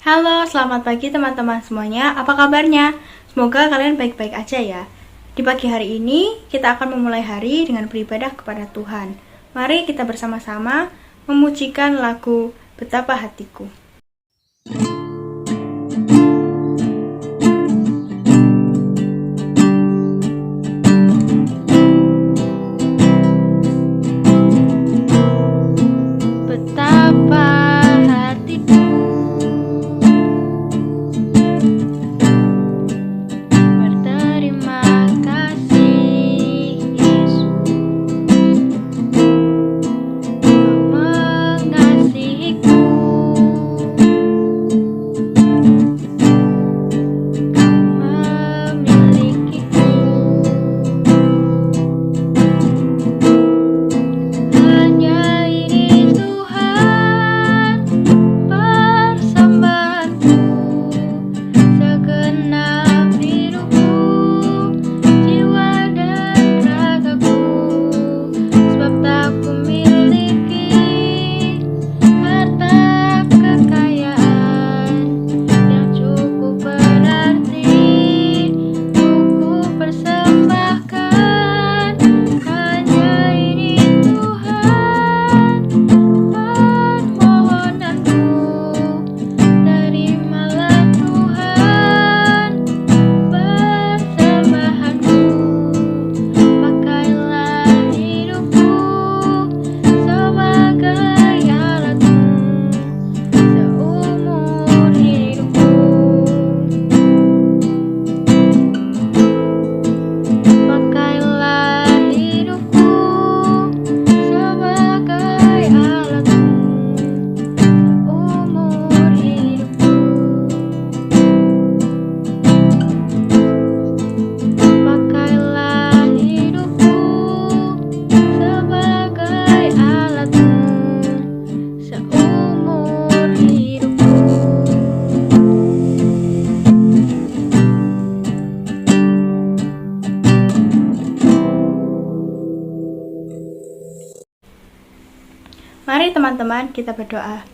Halo, selamat pagi teman-teman semuanya. Apa kabarnya? Semoga kalian baik-baik aja ya. Di pagi hari ini, kita akan memulai hari dengan beribadah kepada Tuhan. Mari kita bersama-sama memujikan lagu Betapa Hatiku. Betapa hatiku berterima kasih, Yesus, Kau mengasihiku, Kau memilikiku. Hanya ini Tuhan persembahanku, segenap hidupku, jiwa dan ragaku. Sebab tak kumiliki harta kekayaan yang cukup berarti ku persembahkan. Hanya ini Tuhan permohonanku, terimalah Tuhan persembahanku. Pakailah hidupku sebagai alatmu seumur hidupku. Pakailah hidupku sebagai alatmu seumur hidupku. Pakailah hidupku sebagai alatmu seumur hidupku. Mari teman-teman kita berdoa.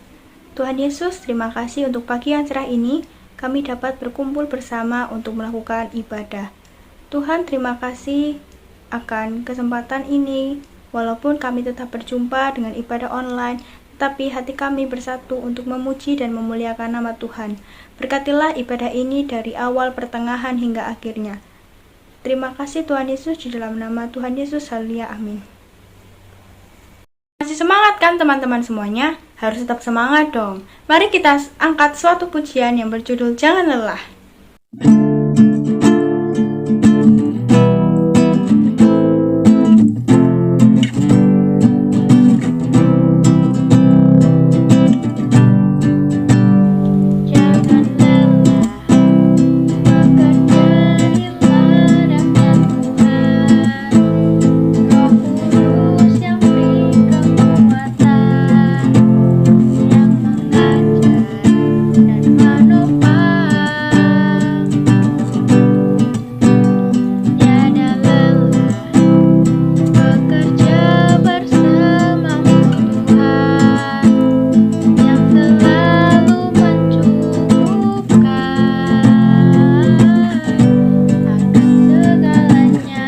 Tuhan Yesus, terima kasih untuk pagi yang cerah ini. Kami dapat berkumpul bersama untuk melakukan ibadah. Tuhan, terima kasih akan kesempatan ini. Walaupun kami tetap berjumpa dengan ibadah online, tetapi hati kami bersatu untuk memuji dan memuliakan nama Tuhan. Berkatilah ibadah ini dari awal, pertengahan, hingga akhirnya. Terima kasih Tuhan Yesus, di dalam nama Tuhan Yesus, haleluya, amin. Masih semangat kan teman-teman semuanya? Harus tetap semangat dong. Mari kita angkat suatu pujian yang berjudul Jangan Lelah. Jangan lelah bekerja di ladangnya Tuhan, Roh Kudus yang beri kekuatan, yang mengajar dan menopang. Tiada lelah bekerja bersamamu Tuhan, yang selalu mencukupkan akan segalanya.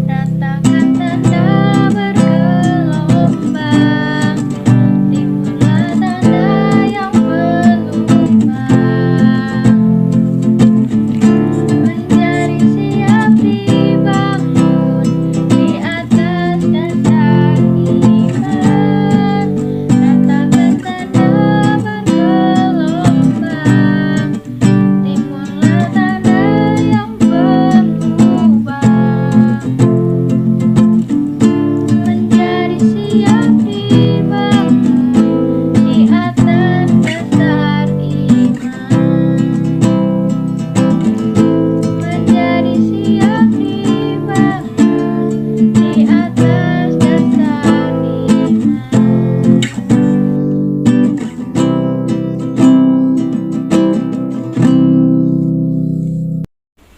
Ratakan tanda bergelombang, timbullah tanda yang berlubang, menjadi siap dibangun di atas dasar iman. Ratakan tanda bergelombang, timbullah tanda yang berlubang, menjadi siap dibangun di atas dasar iman. Menjadi siap dibangun di atas dasar iman.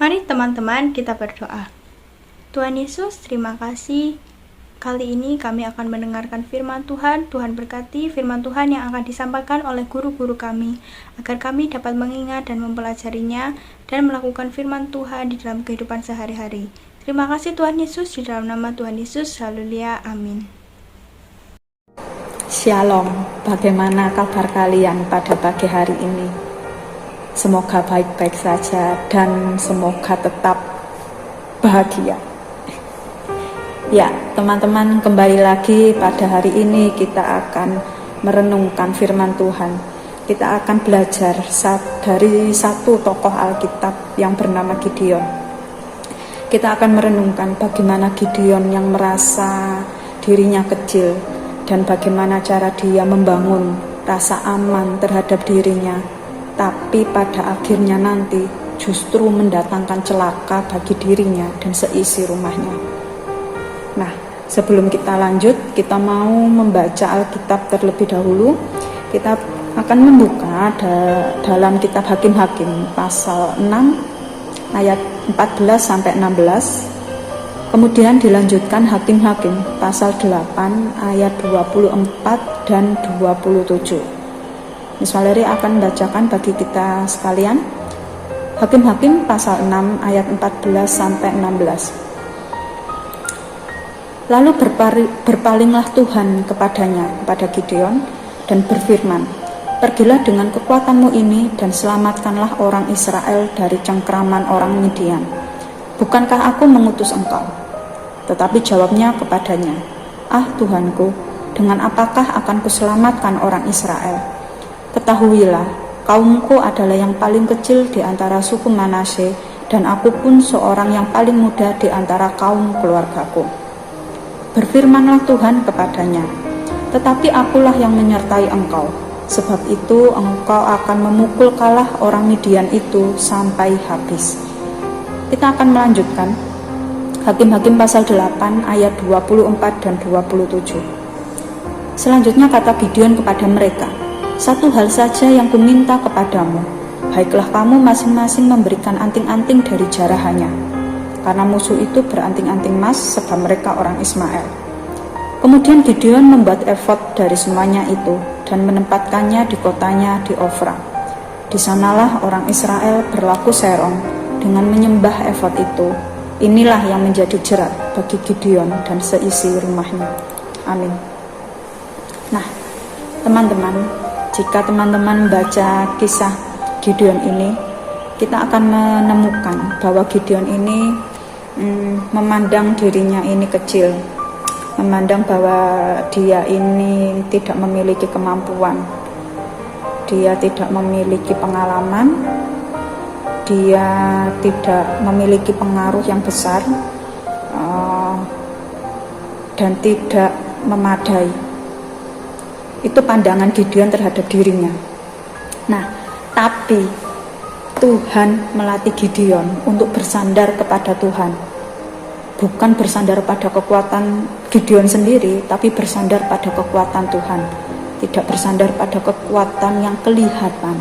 Mari teman-teman kita berdoa. Tuhan Yesus, terima kasih Kali ini kami akan mendengarkan firman Tuhan. Tuhan berkati firman Tuhan yang akan disampaikan oleh guru-guru kami, agar kami dapat mengingat dan mempelajarinya dan melakukan firman Tuhan di dalam kehidupan sehari-hari. Terima kasih Tuhan Yesus, di dalam nama Tuhan Yesus, haleluya, amin. Shalom, bagaimana kabar kalian pada pagi hari ini? Semoga baik-baik saja dan semoga tetap bahagia. Ya, teman-teman, kembali lagi pada hari ini kita akan merenungkan firman Tuhan. Kita akan belajar dari satu tokoh Alkitab yang bernama Gideon. Kita akan merenungkan bagaimana Gideon yang merasa dirinya kecil dan bagaimana cara dia membangun rasa aman terhadap dirinya, tapi pada akhirnya nanti justru mendatangkan celaka bagi dirinya dan seisi rumahnya. Nah, sebelum kita lanjut, kita mau membaca Alkitab terlebih dahulu. Kita akan membuka dalam kitab Hakim-Hakim pasal 6 ayat 14 sampai 16. Kemudian dilanjutkan Hakim-Hakim pasal 8 ayat 24 dan 27. Miss Valerie akan bacakan bagi kita sekalian. Hakim-Hakim pasal 6 ayat 14 sampai 16. Lalu berpalinglah Tuhan kepada Gideon dan berfirman, "Pergilah dengan kekuatanmu ini dan selamatkanlah orang Israel dari cengkraman orang Midian. Bukankah aku mengutus engkau?" Tetapi jawabnya kepadanya, "Ah Tuhanku, dengan apakah akan kuselamatkan orang Israel? Ketahuilah, kaumku adalah yang paling kecil di antara suku Manasye, dan aku pun seorang yang paling muda di antara kaum keluargaku." Berfirmanlah Tuhan kepadanya, "Tetapi akulah yang menyertai engkau, sebab itu engkau akan memukul kalah orang Midian itu sampai habis." Kita akan melanjutkan Hakim-Hakim pasal 8 ayat 24 dan 27. Selanjutnya kata Gideon kepada mereka, "Satu hal saja yang kuminta kepadamu, baiklah kamu masing-masing memberikan anting-anting dari jarahannya." Karena musuh itu beranting-anting emas, sebab mereka orang Ismail. Kemudian Gideon membuat efod dari semuanya itu dan menempatkannya di kotanya di Ofra. Di sanalah orang Israel berlaku serong dengan menyembah efod itu. Inilah yang menjadi jerat bagi Gideon dan seisi rumahnya. Amin. Nah, teman-teman, jika teman-teman membaca kisah Gideon ini, kita akan menemukan bahwa Gideon ini memandang dirinya ini kecil, memandang bahwa dia ini tidak memiliki kemampuan, dia tidak memiliki pengalaman, dia tidak memiliki pengaruh yang besar, dan tidak memadai. Itu pandangan Gideon terhadap dirinya. Nah, tapi Tuhan melatih Gideon untuk bersandar kepada Tuhan. Bukan bersandar pada kekuatan Gideon sendiri, tapi bersandar pada kekuatan Tuhan. Tidak bersandar pada kekuatan yang kelihatan.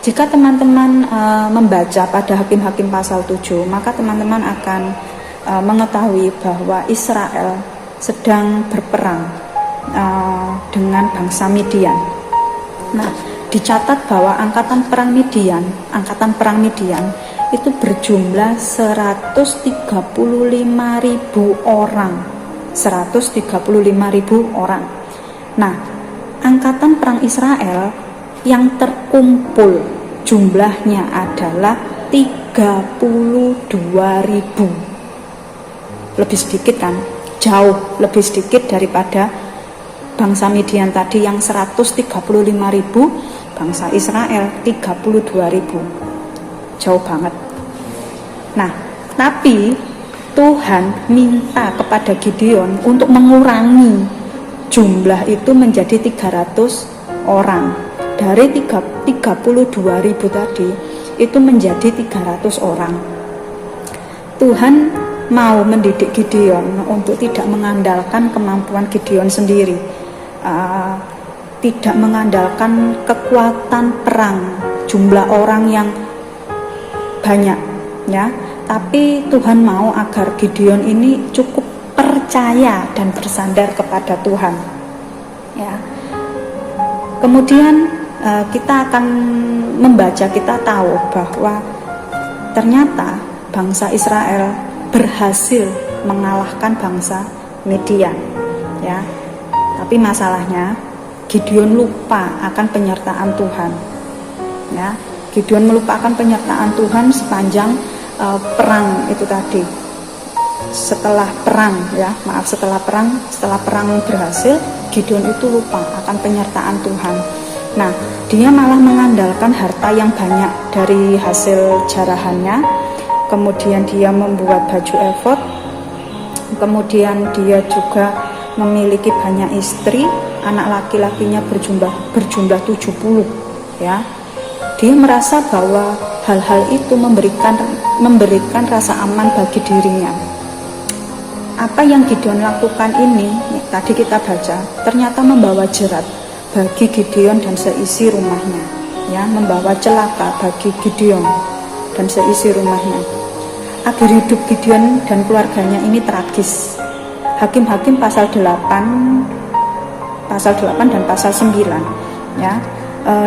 Jika teman-teman membaca pada Hakim-Hakim pasal 7, maka teman-teman akan mengetahui bahwa Israel sedang berperang dengan bangsa Midian. Nah, dicatat bahwa angkatan perang Midian itu berjumlah 135.000 orang. 135.000 orang. Nah, angkatan perang Israel yang terkumpul jumlahnya adalah 32.000. Lebih sedikit kan? Jauh lebih sedikit daripada bangsa Midian tadi yang 135.000, bangsa Israel 32.000. Jauh banget. Nah, tapi Tuhan minta kepada Gideon untuk mengurangi jumlah itu menjadi 300 orang. Dari 32.000 tadi itu menjadi 300 orang. Tuhan mau mendidik Gideon untuk tidak mengandalkan kemampuan Gideon sendiri, tidak mengandalkan kekuatan perang, jumlah orang yang banyak, ya. Tapi Tuhan mau agar Gideon ini cukup percaya percaya dan bersandar kepada Tuhan. Ya. Kemudian kita akan membaca, kita tahu bahwa ternyata bangsa Israel berhasil mengalahkan bangsa Midian. Ya. Tapi masalahnya Gideon lupa akan penyertaan Tuhan. Ya. Gideon melupakan penyertaan Tuhan sepanjang perang itu tadi. Setelah perang berhasil, Gideon itu lupa akan penyertaan Tuhan. Nah, dia malah mengandalkan harta yang banyak dari hasil jarahannya. Kemudian dia membuat baju efod. Kemudian dia juga memiliki banyak istri, anak laki-lakinya berjumlah 70, ya. Dia merasa bahwa hal-hal itu memberikan rasa aman bagi dirinya. Apa yang Gideon lakukan ini, tadi kita baca, ternyata membawa jerat bagi Gideon dan seisi rumahnya, ya, membawa celaka bagi Gideon dan seisi rumahnya. Akhir hidup Gideon dan keluarganya ini tragis. Hakim-Hakim pasal 8 dan pasal 9, ya.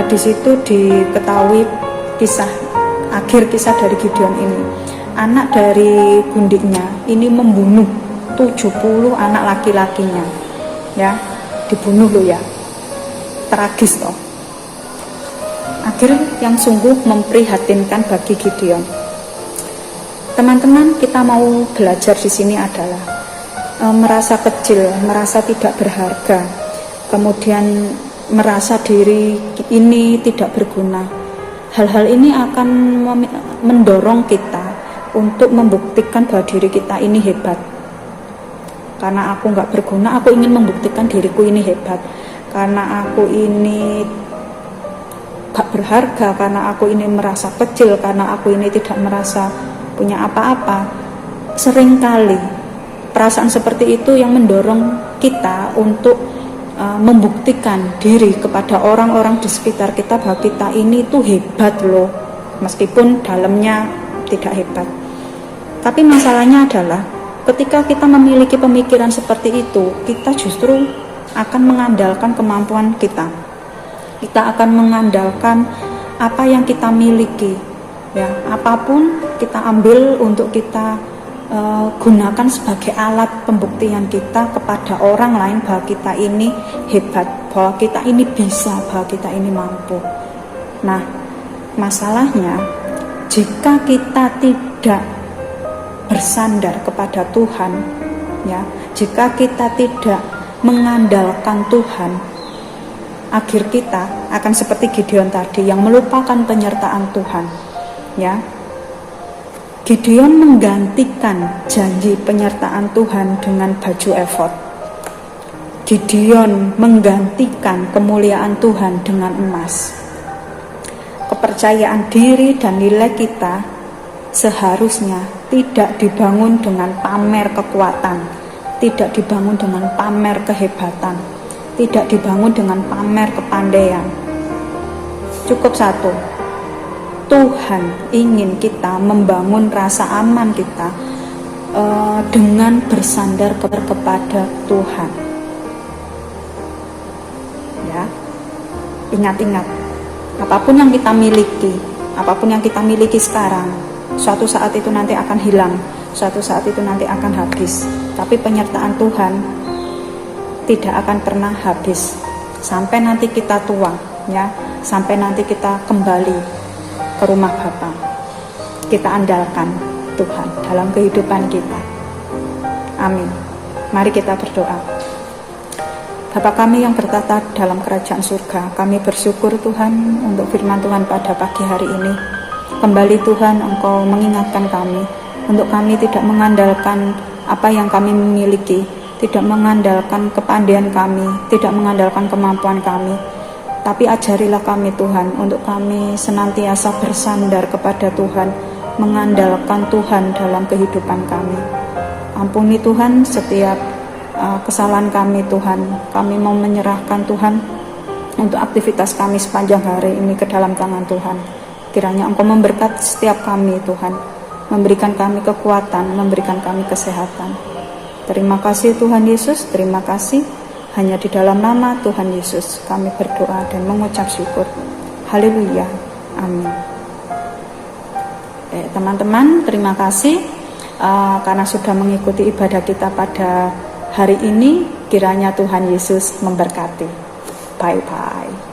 Di situ diketahui akhir kisah dari Gideon ini. Anak dari gundiknya ini membunuh 70 anak laki-lakinya, ya, dibunuh loh, ya, tragis loh. Akhir yang sungguh memprihatinkan bagi Gideon. Teman-teman, kita mau belajar di sini adalah merasa kecil, merasa tidak berharga, kemudian merasa diri ini tidak berguna. Hal-hal ini akan mendorong kita untuk membuktikan bahwa diri kita ini hebat. Karena aku nggak berguna, aku ingin membuktikan diriku ini hebat. Karena aku ini gak berharga, karena aku ini merasa kecil, karena aku ini tidak merasa punya apa-apa. Seringkali perasaan seperti itu yang mendorong kita untuk membuktikan diri kepada orang-orang di sekitar kita bahwa kita ini tuh hebat loh, meskipun dalamnya tidak hebat. Tapi masalahnya adalah ketika kita memiliki pemikiran seperti itu, kita justru akan mengandalkan kemampuan kita. Kita akan mengandalkan apa yang kita miliki, ya, apapun kita ambil untuk kita gunakan sebagai alat pembuktian kita kepada orang lain bahwa kita ini hebat, bahwa kita ini bisa, bahwa kita ini mampu. Nah, masalahnya jika kita tidak bersandar kepada Tuhan, ya, jika kita tidak mengandalkan Tuhan, akhir kita akan seperti Gideon tadi yang melupakan penyertaan Tuhan, ya. Gideon menggantikan janji penyertaan Tuhan dengan baju efod. Gideon menggantikan kemuliaan Tuhan dengan emas. Kepercayaan diri dan nilai kita seharusnya tidak dibangun dengan pamer kekuatan, tidak dibangun dengan pamer kehebatan, tidak dibangun dengan pamer kepandaian. Cukup satu, Tuhan ingin kita membangun rasa aman kita dengan bersandar kepada Tuhan. Ya, ingat-ingat, apapun yang kita miliki sekarang, suatu saat itu nanti akan hilang, suatu saat itu nanti akan habis. Tapi penyertaan Tuhan tidak akan pernah habis sampai nanti kita tua, ya, sampai nanti kita kembali ke rumah Bapa. Kita andalkan Tuhan dalam kehidupan kita. Amin. Mari kita berdoa. Bapa kami yang bertata dalam kerajaan surga, kami bersyukur Tuhan untuk firman Tuhan pada pagi hari ini. Kembali Tuhan, Engkau mengingatkan kami untuk kami tidak mengandalkan apa yang kami memiliki, tidak mengandalkan kepandaian kami, tidak mengandalkan kemampuan kami, tapi ajarilah kami Tuhan untuk kami senantiasa bersandar kepada Tuhan, mengandalkan Tuhan dalam kehidupan kami. Ampuni Tuhan setiap kesalahan kami Tuhan. Kami mau menyerahkan Tuhan untuk aktivitas kami sepanjang hari ini ke dalam tangan Tuhan. Kiranya Engkau memberkati setiap kami Tuhan, memberikan kami kekuatan, memberikan kami kesehatan. Terima kasih Tuhan Yesus, terima kasih. Hanya di dalam nama Tuhan Yesus kami berdoa dan mengucap syukur. Haleluya. Amin. Teman-teman, terima kasih karena sudah mengikuti ibadah kita pada hari ini. Kiranya Tuhan Yesus memberkati. Bye-bye.